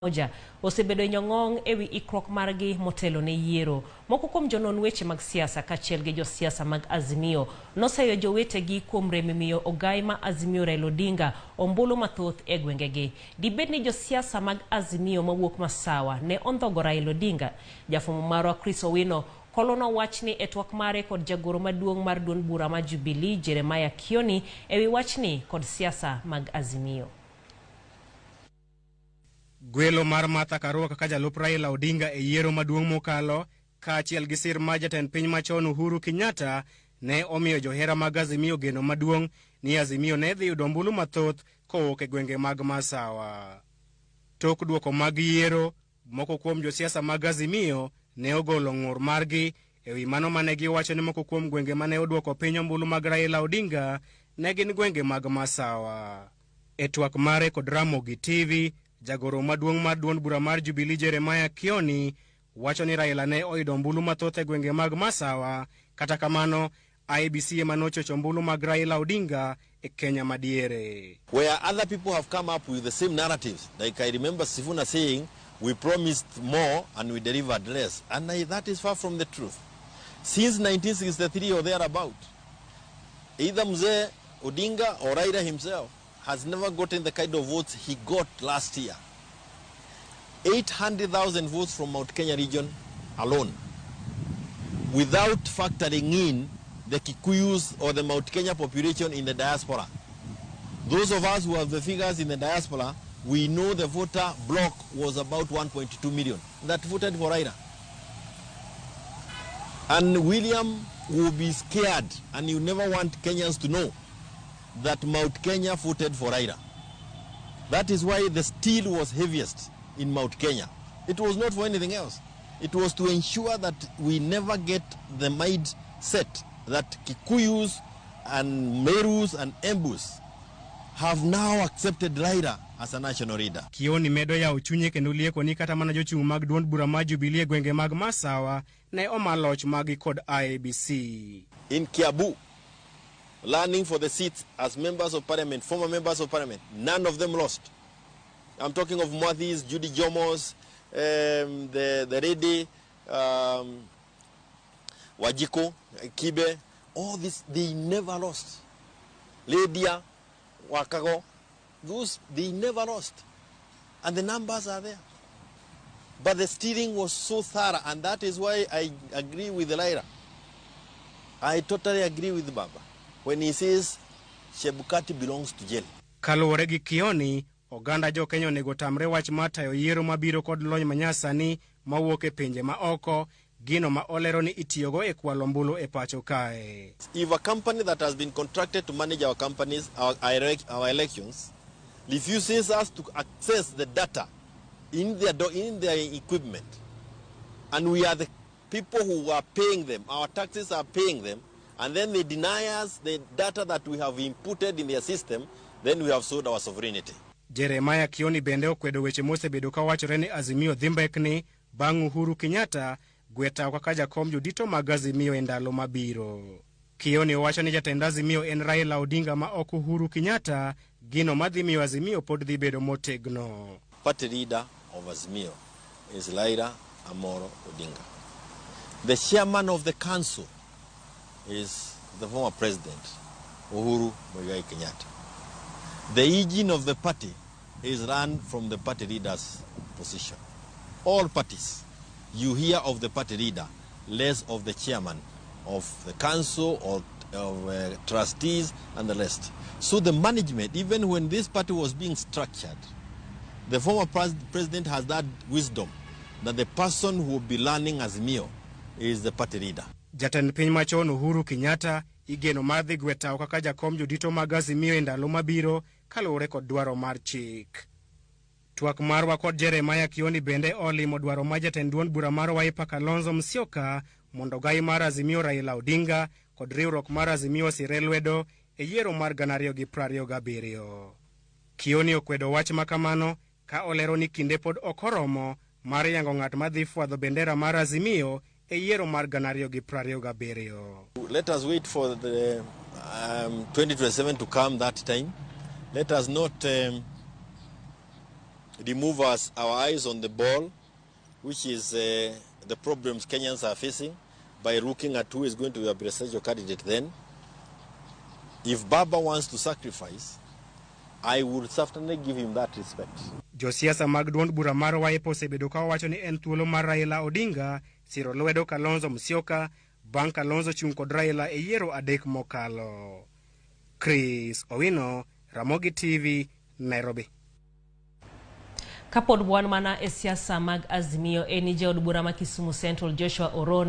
moja osebedo nyong'ong ewi ikrok margi motelo ne yiero. Moko kuom jonon weche mag siasa kachiel gi josiasa mag Azimio noseyo jowetegi kuom rem miyo ogai ma Azimio Raila Odinga ombulu mathoth e gwengegi. Dibed ni josiasa mag Azimio mawuok Masawa ne ondhogo Raila Odinga. Jafwambo marwa Chris Owino kolono wachni e twak mare kod jagoro maduong' mar duond bura ma Jubilee Kioni ewi wachni kod siasa mag Azimio. Gwelo mar Martha Karua kaka jalup Raila Odinga e yiero maduong' mokalo kaachiel gi sir ma jatend piny machon Uhuru Kenyatta ne omiyo johera mag Azimio geno maduong' ni Azimio ne dhi yudo ombulu mathoth kowuok e gwenge mag Masawa. Tok duoko mag yiero, moko kuom josiasa mag Azimio ne ogolo ng'ur margi ewi mano mane giwacho ni moko kuom gwenge mane oduoko piny ombulu mag Raila Odinga ne gin gwenge mag Masawa. E twak mare kod Ramogi TV, jagoro maduong' mar duond bura mar Jubilee Kioni wacho ni Raila ne oyudo ombulu mathoth e gwenge mag Masawa, kata kamano IEBC ema nochocho ombulu mag Raila Odinga e Kenya madiere. Where other people have come up with the same narratives, like I remember Sifuna saying, we promised more and we delivered less, and that is far from the truth. Since 1963 or thereabout, either Mzee Odinga or Raila himself has never gotten the kind of votes he got last year. 800,000 votes from Mount Kenya region alone, without factoring in the Kikuyus or the Mount Kenya population in the diaspora. Those of us who have the figures in the diaspora, we know the voter block was about 1.2 million that voted for Raila. And William will be scared, and you never want Kenyans to know that Mount Kenya voted for Raila. That is why the steel was heaviest in Mount Kenya. It was not for anything else. It was to ensure that we never get the mindset that Kikuyus and Merus and Embus have now accepted Raila as a national leader. Kioni medo ya uchunye kendo lieko ni kata mana jochung' mag duond bura ma Jubilee gwenge mag Masawa ne omaloch magi kod IEBC. In Kiabu, learning for the seats as members of parliament, former members of parliament, none of them lost. I'm talking of Mwathis, Judy Jomos, the Rede, Wajiko, Kibe, all this, they never lost. Ledia, Wakago, those, they never lost. And the numbers are there. But the steering was so thorough, and that is why I agree with Lyra. I totally agree with Baba when he says Chebukati belongs to jail. Kaluwore gi Kioni, oganda jo Kenya onego tamre wach matayo yiero mabiro kod lony manyasani mawuok e pinje ma oko, gino ma olero ni itiyogo e kwalo ombulu e pacho kae. If a company that has been contracted to manage our companies, our elections, refuses us to access the data in their equipment, and we are the people who are paying them, our taxes are paying them, and then they deny us the data that we have inputted in their system, then we have sold our sovereignty. Kioni bende okwedo weche mosebedo ka wachore ni Azimio dhi mbekni bang' Uhuru Kenyatta gweta kaka jakom jodito mag Azimio e ndalo mabiro. Kioni owacho ni jatend Azimio en Raila Odinga ma ok Uhuru Kenyatta, gino madhi miyo Azimio pod dhi bedo motegno. Party leader of Azimio is Raila Amolo Odinga. The chairman of the council is the former president, Uhuru Muigai Kenyatta. The engine of the party is run from the party leader's position. All parties, you hear of the party leader, less of the chairman of the council or of trustees and the rest. So the management, even when this party was being structured, the former president has that wisdom that the person who will be learning Azimio is the party leader. Jatend piny machon Uhuru Kenyatta igeno mar dhi gweta kaka jakom jodito mag Azimio e ndalo mabiro kaluwore kod dwaro mar chik. Twak marwa kod Kioni bende olimo dwaro ma jatend duond bura mar Wiper Kalonzo Musyoka mondo gai mar Azimio Raila Odinga kod riwruok mar Azimio sire lwedo e yiero mar 2027. Kioni okwedo wach makamano ka olero ni kinde pod okoromo mar yango ng'at madhi fwadho bendera mar Azimio e yiero mar 2027. Let us wait for the 2027 to come that time. Let us not remove our eyes on the ball, which is the problems Kenyans are facing, by looking at who is going to be a presidential candidate then. If Baba wants to sacrifice, I would certainly give him that respect. Josiasa mag duond bura mar Wiper osebedo ka wacho ni en thuolo mar Raila Odinga siro lwedo Kalonzo Musyoka bang' Kalonzo chung' kod Raila e yiero adek mokalo. Chris Owino, Ramogi TV, Nairobi. Kapod buwan mana e siasa mag Azimio, eni jaod bura ma Kisumu Central Joshua Oron